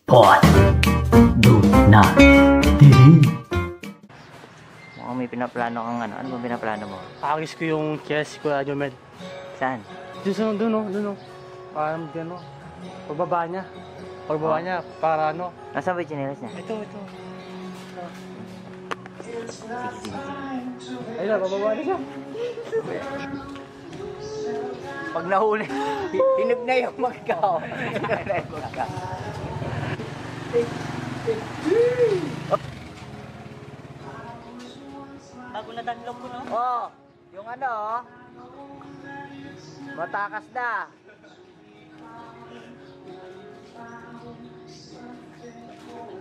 Pot. Do not delete. Mukhang may pinaplano kang ano. Ano bang pinaplano mo? Pakis ko yung chest ko, Jomel. Saan? Doon. Parang gano'n. Pagbaba niya, para ano. Nasaan ba yung chinelas niya? Ito. Sige. Ayun na, bababa na siya. Pag nahuli, hinog na yung magkaw. Bago na danlog ko, no? Oh, yung ano, matakas na.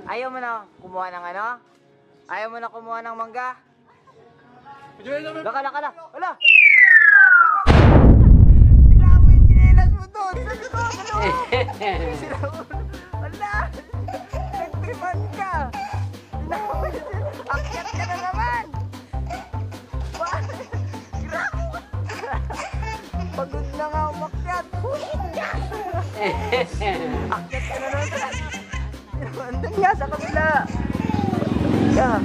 Ayaw mo na kumuha ng ano? Ayaw mo na kumuha ng mangga? Laka. Wala! Tingnan mo yung chinilas mo doon! Wala! Nagtriman ka! Akyat ka na naman! Pagod na nga umakyat! Akyat ka na naman! Andun nga sa kabila! Yeah.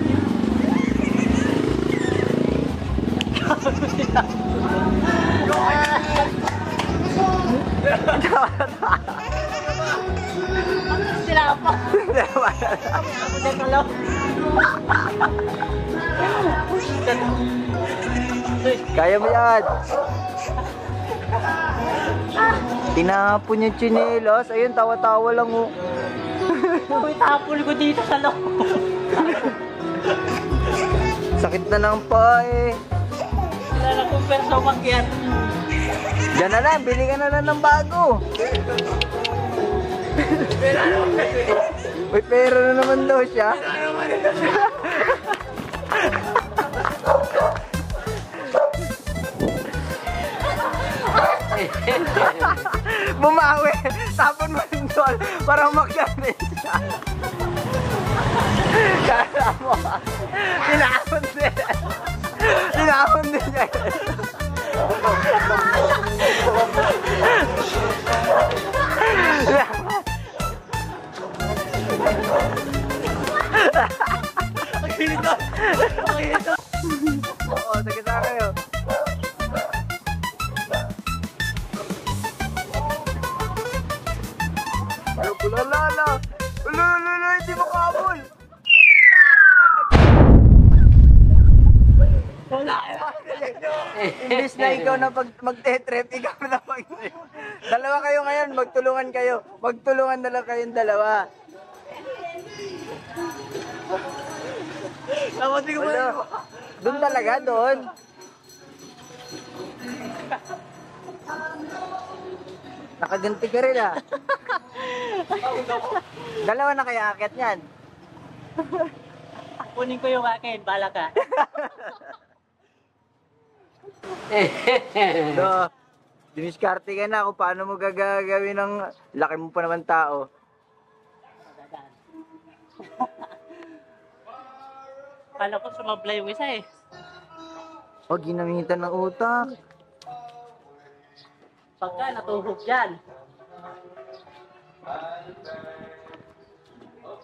Sila pa. Ako din kalaw. Kaya mo yan! Tinapon yung tsinelas. Ayun, tawa-tawa lang oh. May tapol ko dito sa loob. Sakit na ng paa eh. Wala na kong perso makyat. Diyan na lang, bili ka na lang ng bago. May pera na naman daw siya. Bumawi, tapon mo yung doll para umakyat din siya. Kala mo, tinapon din niya. Oo, sige sa kayo. Lala! Lala! Hindi mo kaboy! Imbis na ikaw na mag-tetrep, ikaw na mag-trip. Dalawa kayo ngayon, magtulungan kayo. Magtulungan na lang kayong dalawa. Doon talaga, doon. Nakaganti ka rin ah. Dalawa na kaya akit yan. Kunin ko yung akin, bala ka. So, diniskarte ka na kung paano mo gagawin ng laki mo pa naman tao. Kala ko sumablay yung isa eh. O, ginamitan ng utak. Pagka natuhog dyan.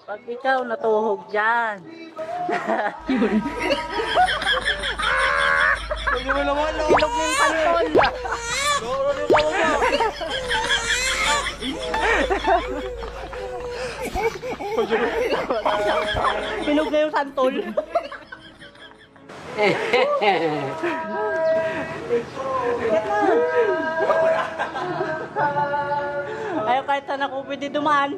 Pag ikaw natuhog dyan. Hindi mo naman, no? Ilog na yung pantol. Ilog na yung santol. Ayaw kahit saan ako pwede dumaan.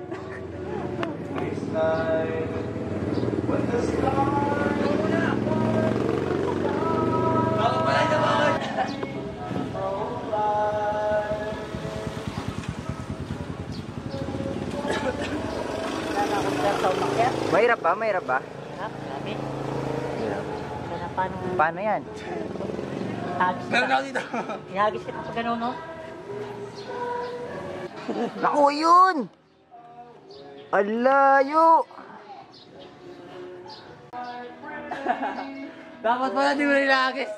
Mahirap ba? Mahirap ba? Grabe. Mahirap. Paano? Paano yan? Meron ako dito. Ihagis kita sa gano'n, no? Naku, yun! Alayo! Dapat pala di mo nilagis.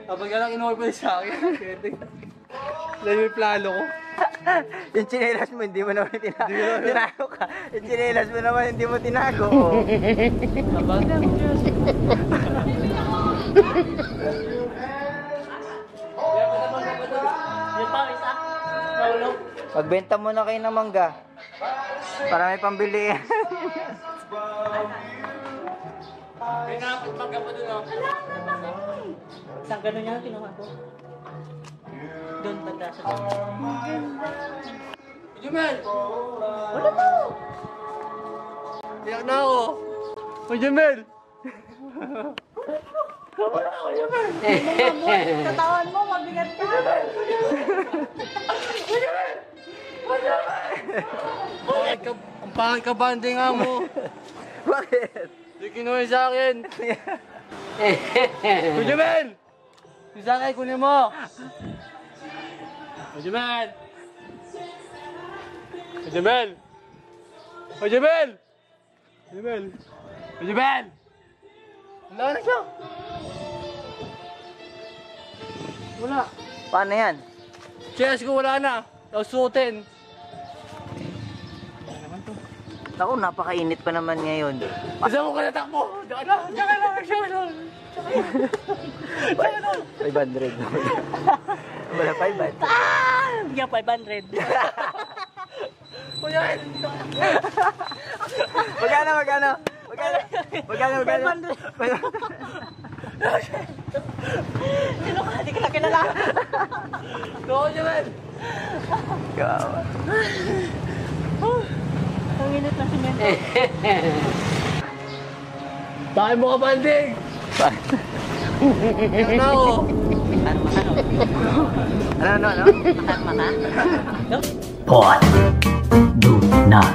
Kapag ka lang inuwi pa sa akin. Dahil may plano ko. Yung chinelas mo, hindi mo naman tinago ka. Yung chinelas mo naman, hindi mo tinago. Kapag lang. Yung pa, isa. Nahulog. Pagbenta mo na kayo ng mangga. Para may pambili. May nakapagpagka pa dun, oh. Isang gano'n niya ang kinuha ko. Doon banda sa Jumel! Wala mo! Iyak na ako. Oh, Jumel! Wala ako, Jumel! katawan mo, mabigat ka. Ang pangit ka bande nga mo. Bakit? Hindi kinuha sa akin. Oh, Jumel! Yung sa akin, kunin mo. Oh, Jumel! Oh, Jumel! Oh, Jumel! Jumel! Oh, Jumel! Wala na siya. Wala. Paano yan? Chess ko wala na. Tapos suotin. Naku, napakainit pa naman ngayon. Isa mo ka natakbo. Diyan na. Diyan na. Diyan na. 500. Wala 500. Bigyan 500. Kuya, Magkano? Magkano? 500. Sino ka? Hindi kita kilala. Go, Jumel! Kawawa. Ang init na simento. Bakit mo ka banding? Iyak na ako. Ano? Makan mata? Pod. Do not